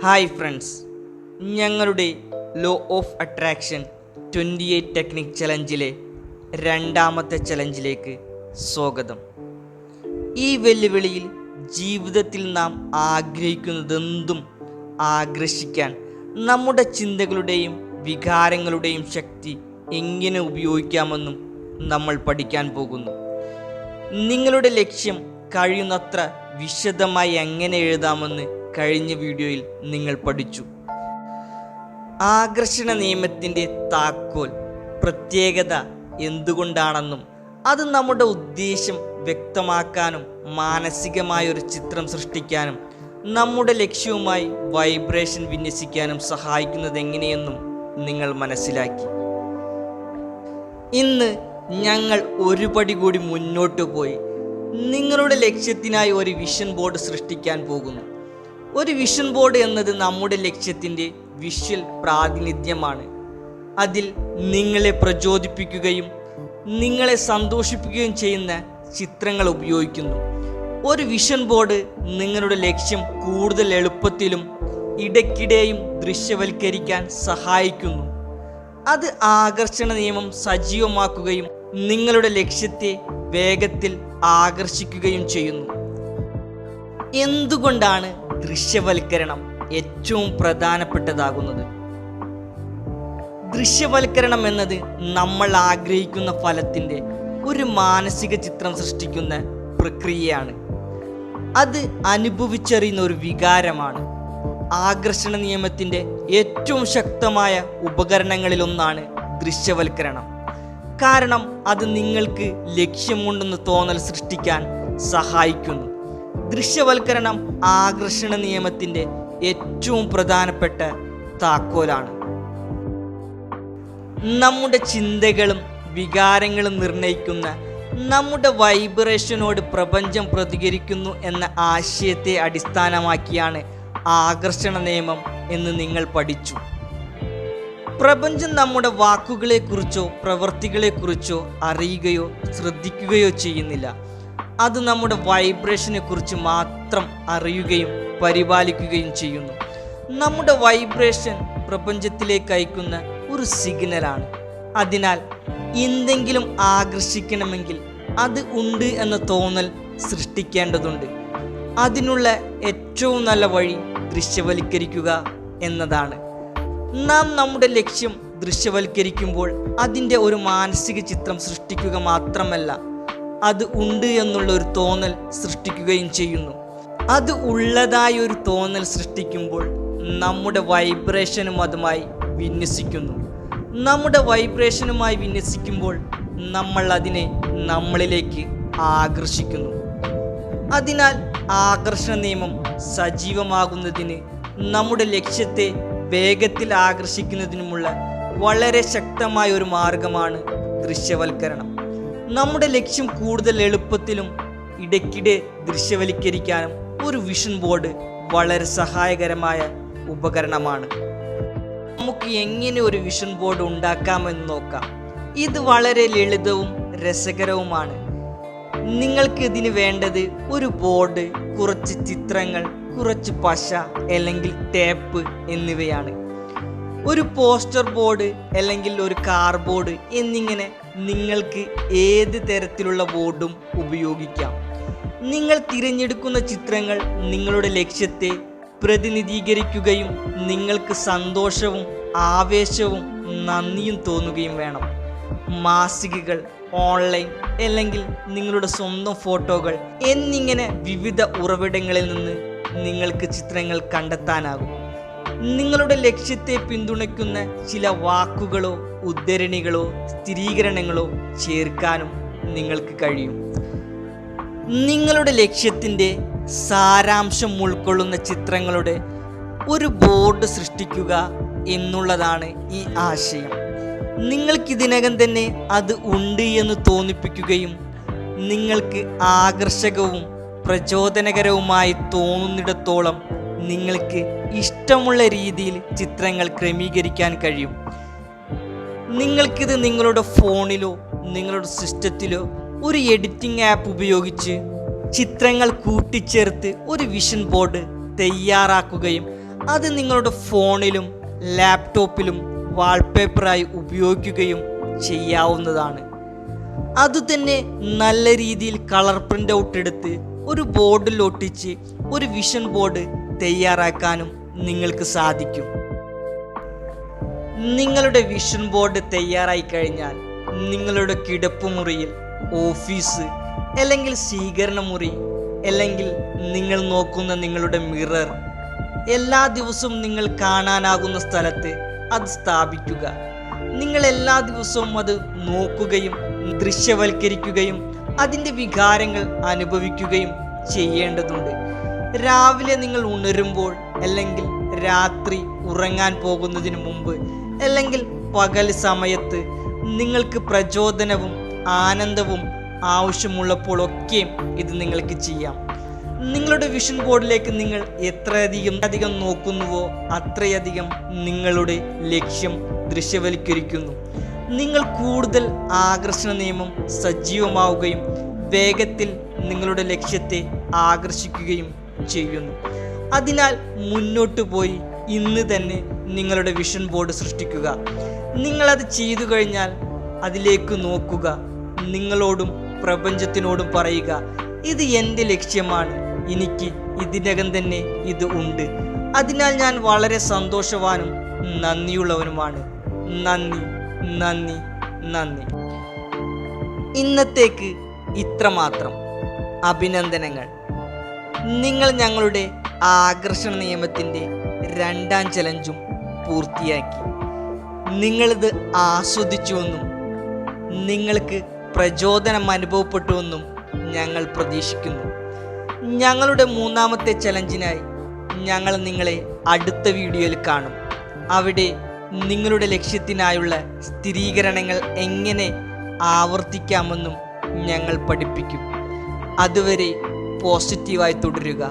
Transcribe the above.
Hi friends, ഞങ്ങളുടെ law of attraction 28 technique ചലഞ്ചിലെ രണ്ടാമത്തെ ചലഞ്ചിലേക്ക് സ്വാഗതം. ഈ വെല്ലുവിളിയിൽ ജീവിതത്തിൽ നാം ആഗ്രഹിക്കുന്നതെന്തും ആകർഷിക്കാൻ നമ്മുടെ ചിന്തകളുടെയും വികാരങ്ങളുടെയും ശക്തി എങ്ങനെ ഉപയോഗിക്കാമെന്നും നമ്മൾ പഠിക്കാൻ പോകുന്നു. നിങ്ങളുടെ ലക്ഷ്യം കഴിയുന്നത്ര വിശദമായി എങ്ങനെ എഴുതാമെന്ന് കഴിഞ്ഞ വീഡിയോയിൽ നിങ്ങൾ പഠിച്ചു. ആകർഷണ നിയമത്തിൻ്റെ താക്കോൽ പ്രത്യേകത എന്തുകൊണ്ടാണെന്നും അത് നമ്മുടെ ഉദ്ദേശം വ്യക്തമാക്കാനും മാനസികമായൊരു ചിത്രം സൃഷ്ടിക്കാനും നമ്മുടെ ലക്ഷ്യവുമായി വൈബ്രേഷൻ വിന്യസിക്കാനും സഹായിക്കുന്നത് എങ്ങനെയെന്നും നിങ്ങൾ മനസ്സിലാക്കി. ഇന്ന് ഞങ്ങൾ ഒരു പടി കൂടി മുന്നോട്ട് പോയി നിങ്ങളുടെ ലക്ഷ്യത്തിനായി ഒരു വിഷൻ ബോർഡ് സൃഷ്ടിക്കാൻ പോകുന്നു. ഒരു വിഷൻ ബോർഡ് എന്നത് നമ്മുടെ ലക്ഷ്യത്തിൻ്റെ വിഷ്വൽ പ്രാതിനിധ്യമാണ്. അതിൽ നിങ്ങളെ പ്രചോദിപ്പിക്കുകയും നിങ്ങളെ സന്തോഷിപ്പിക്കുകയും ചെയ്യുന്ന ചിത്രങ്ങൾ ഉപയോഗിക്കുന്നു. ഒരു വിഷൻ ബോർഡ് നിങ്ങളുടെ ലക്ഷ്യം കൂടുതൽ എളുപ്പത്തിലും ഇടയ്ക്കിടെയും ദൃശ്യവൽക്കരിക്കാൻ സഹായിക്കുന്നു. അത് ആകർഷണ നിയമം സജീവമാക്കുകയും നിങ്ങളുടെ ലക്ഷ്യത്തെ വേഗത്തിൽ ആകർഷിക്കുകയും ചെയ്യുന്നു. എന്തുകൊണ്ടാണ് ദൃശ്യവൽക്കരണം ഏറ്റവും പ്രധാനപ്പെട്ടതാകുന്നത്? ദൃശ്യവൽക്കരണം എന്നത് നമ്മൾ ആഗ്രഹിക്കുന്ന ഫലത്തിൻ്റെ ഒരു മാനസിക ചിത്രം സൃഷ്ടിക്കുന്ന പ്രക്രിയയാണ്. അത് അനുഭവിച്ചറിയുന്ന ഒരു വികാരമാണ്. ആകർഷണ നിയമത്തിൻ്റെ ഏറ്റവും ശക്തമായ ഉപകരണങ്ങളിലൊന്നാണ് ദൃശ്യവൽക്കരണം. കാരണം അത് നിങ്ങൾക്ക് ലക്ഷ്യമുണ്ടെന്ന് തോന്നൽ സൃഷ്ടിക്കാൻ സഹായിക്കുന്നു. ദൃശ്യവൽക്കരണം ആകർഷണ നിയമത്തിൻ്റെ ഏറ്റവും പ്രധാനപ്പെട്ട താക്കോലാണ്. നമ്മുടെ ചിന്തകളും വികാരങ്ങളും നിർണ്ണയിക്കുന്ന നമ്മുടെ വൈബ്രേഷനോട് പ്രപഞ്ചം പ്രതികരിക്കുന്നു എന്ന ആശയത്തെ അടിസ്ഥാനമാക്കിയാണ് ആകർഷണ നിയമം എന്ന് നിങ്ങൾ പഠിച്ചു. പ്രപഞ്ചം നമ്മുടെ വാക്കുകളെക്കുറിച്ചോ പ്രവൃത്തികളെക്കുറിച്ചോ അറിയുകയോ ശ്രദ്ധിക്കുകയോ ചെയ്യുന്നില്ല. അത് നമ്മുടെ വൈബ്രേഷനെ കുറിച്ച് മാത്രം അറിയുകയും പരിപാലിക്കുകയും ചെയ്യുന്നു. നമ്മുടെ വൈബ്രേഷൻ പ്രപഞ്ചത്തിലേക്ക് അയക്കുന്ന ഒരു സിഗ്നലാണ്. അതിനാൽ എന്തെങ്കിലും ആകർഷിക്കണമെങ്കിൽ അത് ഉണ്ട് എന്ന തോന്നൽ സൃഷ്ടിക്കേണ്ടതുണ്ട്. അതിനുള്ള ഏറ്റവും നല്ല വഴി ദൃശ്യവൽക്കരിക്കുക എന്നതാണ്. നാം നമ്മുടെ ലക്ഷ്യം ദൃശ്യവൽക്കരിക്കുമ്പോൾ അതിൻ്റെ ഒരു മാനസിക ചിത്രം സൃഷ്ടിക്കുക മാത്രമല്ല, അത് ഉണ്ട് എന്നുള്ള ഒരു തോന്നൽ സൃഷ്ടിക്കുകയും ചെയ്യുന്നു. അത് ഉള്ളതായ ഒരു തോന്നൽ സൃഷ്ടിക്കുമ്പോൾ നമ്മുടെ വൈബ്രേഷനും അതുമായി വിന്യസിക്കുന്നു. നമ്മുടെ വൈബ്രേഷനുമായി വിന്യസിക്കുമ്പോൾ നമ്മൾ അതിനെ നമ്മളിലേക്ക് ആകർഷിക്കുന്നു. അതിനാൽ ആകർഷണ നിയമം സജീവമാകുന്നതിന് നമ്മുടെ ലക്ഷ്യത്തെ വേഗത്തിൽ ആകർഷിക്കുന്നതിനുമുള്ള വളരെ ശക്തമായ ഒരു മാർഗമാണ് ദൃശ്യവൽക്കരണം. നമ്മുടെ ലക്ഷ്യം കൂടുതൽ എളുപ്പത്തിലും ഇടയ്ക്കിടെ ദൃശ്യവൽക്കരിക്കാനും ഒരു വിഷൻ ബോർഡ് വളരെ സഹായകരമായ ഉപകരണമാണ്. നമുക്ക് എങ്ങനെ ഒരു വിഷൻ ബോർഡ് ഉണ്ടാക്കാമെന്ന് നോക്കാം. ഇത് വളരെ ലളിതവും രസകരവുമാണ്. നിങ്ങൾക്ക് ഇതിന് വേണ്ടത് ഒരു ബോർഡ്, കുറച്ച് ചിത്രങ്ങൾ, കുറച്ച് പശ അല്ലെങ്കിൽ ടേപ്പ് എന്നിവയാണ്. ഒരു പോസ്റ്റർ ബോർഡ് അല്ലെങ്കിൽ ഒരു കാർഡ്ബോർഡ് എന്നിങ്ങനെ നിങ്ങൾക്ക് ഏത് തരത്തിലുള്ള ബോർഡും ഉപയോഗിക്കാം. നിങ്ങൾ തിരഞ്ഞെടുക്കുന്ന ചിത്രങ്ങൾ നിങ്ങളുടെ ലക്ഷ്യത്തെ പ്രതിനിധീകരിക്കുകയും നിങ്ങൾക്ക് സന്തോഷവും ആവേശവും നന്ദിയും തോന്നുകയും വേണം. മാസികകൾ, ഓൺലൈൻ അല്ലെങ്കിൽ നിങ്ങളുടെ സ്വന്തം ഫോട്ടോകൾ എന്നിങ്ങനെ വിവിധ ഉറവിടങ്ങളിൽ നിന്ന് നിങ്ങൾക്ക് ചിത്രങ്ങൾ കണ്ടെത്താനാകും. നിങ്ങളുടെ ലക്ഷ്യത്തെ പിന്തുണയ്ക്കുന്ന ചില വാക്കുകളോ ഉദ്ധരണികളോ സ്ഥിരീകരണങ്ങളോ ചേർക്കാനും നിങ്ങൾക്ക് കഴിയും. നിങ്ങളുടെ ലക്ഷ്യത്തിൻ്റെ സാരാംശം ഉൾക്കൊള്ളുന്ന ചിത്രങ്ങളുടെ ഒരു ബോർഡ് സൃഷ്ടിക്കുക എന്നുള്ളതാണ് ഈ ആശയം. നിങ്ങൾക്കിതിനകം തന്നെ അത് ഉണ്ട് എന്ന് തോന്നിപ്പിക്കുകയും നിങ്ങൾക്ക് ആകർഷകവും പ്രചോദനകരവുമായി തോന്നുന്നിടത്തോളം നിങ്ങൾക്ക് ഇഷ്ടമുള്ള രീതിയിൽ ചിത്രങ്ങൾ ക്രമീകരിക്കാൻ കഴിയും. നിങ്ങൾക്കിത് നിങ്ങളുടെ ഫോണിലോ നിങ്ങളുടെ സിസ്റ്റത്തിലോ ഒരു എഡിറ്റിംഗ് ആപ്പ് ഉപയോഗിച്ച് ചിത്രങ്ങൾ കൂട്ടിച്ചേർത്ത് ഒരു വിഷൻ ബോർഡ് തയ്യാറാക്കുകയും അത് നിങ്ങളുടെ ഫോണിലും ലാപ്ടോപ്പിലും വാൾപേപ്പറായി ഉപയോഗിക്കുകയും ചെയ്യാവുന്നതാണ്. അതുതന്നെ നല്ല രീതിയിൽ കളർ പ്രിൻ്റ് ഔട്ട് എടുത്ത് ഒരു ബോർഡിൽ ഒട്ടിച്ച് ഒരു വിഷൻ ബോർഡ് തയ്യാറാക്കാനും നിങ്ങൾക്ക് സാധിക്കും. നിങ്ങളുടെ വിഷൻ ബോർഡ് തയ്യാറായി കഴിഞ്ഞാൽ നിങ്ങളുടെ കിടപ്പുമുറിയിൽ, ഓഫീസ്, അല്ലെങ്കിൽ സ്വീകരണ മുറി, അല്ലെങ്കിൽ നിങ്ങൾ നോക്കുന്ന നിങ്ങളുടെ മിറർ, എല്ലാ ദിവസവും നിങ്ങൾ കാണാനാകുന്ന സ്ഥലത്ത് അത് സ്ഥാപിക്കുക. നിങ്ങൾ എല്ലാ ദിവസവും അത് നോക്കുകയും ദൃശ്യവൽക്കരിക്കുകയും അതിൻ്റെ വികാരങ്ങൾ അനുഭവിക്കുകയും ചെയ്യേണ്ടതുണ്ട്. രാവിലെ നിങ്ങൾ ഉണരുമ്പോൾ, അല്ലെങ്കിൽ രാത്രി ഉറങ്ങാൻ പോകുന്നതിന് മുമ്പ്, അല്ലെങ്കിൽ പകൽ സമയത്ത് നിങ്ങൾക്ക് പ്രചോദനവും ആനന്ദവും ആവശ്യമുള്ളപ്പോഴൊക്കെയും ഇത് നിങ്ങൾക്ക് ചെയ്യാം. നിങ്ങളുടെ വിഷൻ ബോർഡിലേക്ക് നിങ്ങൾ എത്രയധികം നോക്കുന്നുവോ അത്രയധികം നിങ്ങളുടെ ലക്ഷ്യം ദൃശ്യവൽക്കരിക്കുന്നു. നിങ്ങൾ കൂടുതൽ ആകർഷണ നിയമം സജീവമാവുകയും വേഗത്തിൽ നിങ്ങളുടെ ലക്ഷ്യത്തെ ആകർഷിക്കുകയും ചെയ്യുന്നു. അതിനാൽ മുന്നോട്ട് പോയി ഇന്ന് തന്നെ നിങ്ങളുടെ വിഷൻ ബോർഡ് സൃഷ്ടിക്കുക. നിങ്ങളത് ചെയ്തു കഴിഞ്ഞാൽ അതിലേക്ക് നോക്കുക. നിങ്ങളോടും പ്രപഞ്ചത്തിനോടും പറയുക, ഇത് എൻ്റെ ലക്ഷ്യമാണ്, എനിക്ക് ഇതിനകം തന്നെ ഇത് ഉണ്ട്. അതിനാൽ ഞാൻ വളരെ സന്തോഷവാനും നന്ദിയുള്ളവനുമാണ്. നന്ദി, നന്ദി, നന്ദി. ഇന്നത്തേക്ക് ഇത്രമാത്രം. അഭിനന്ദനങ്ങൾ. നിങ്ങൾ ഞങ്ങളുടെ ആകർഷണ നിയമത്തിൻ്റെ 2ാം ചലഞ്ചും പൂർത്തിയാക്കി. നിങ്ങളിത് ആസ്വദിച്ചുവെന്നും നിങ്ങൾക്ക് പ്രചോദനം അനുഭവപ്പെട്ടുവെന്നും ഞങ്ങൾ പ്രതീക്ഷിക്കുന്നു. ഞങ്ങളുടെ 3ാമത്തെ ചലഞ്ചിനായി ഞങ്ങൾ നിങ്ങളെ അടുത്ത വീഡിയോയിൽ കാണും. അവിടെ നിങ്ങളുടെ ലക്ഷ്യത്തിനായുള്ള സ്ഥിരീകരണങ്ങൾ എങ്ങനെ ആവർത്തിക്കാമെന്നും ഞങ്ങൾ പഠിപ്പിക്കും. അതുവരെ പോസിറ്റീവായി തുടരുക.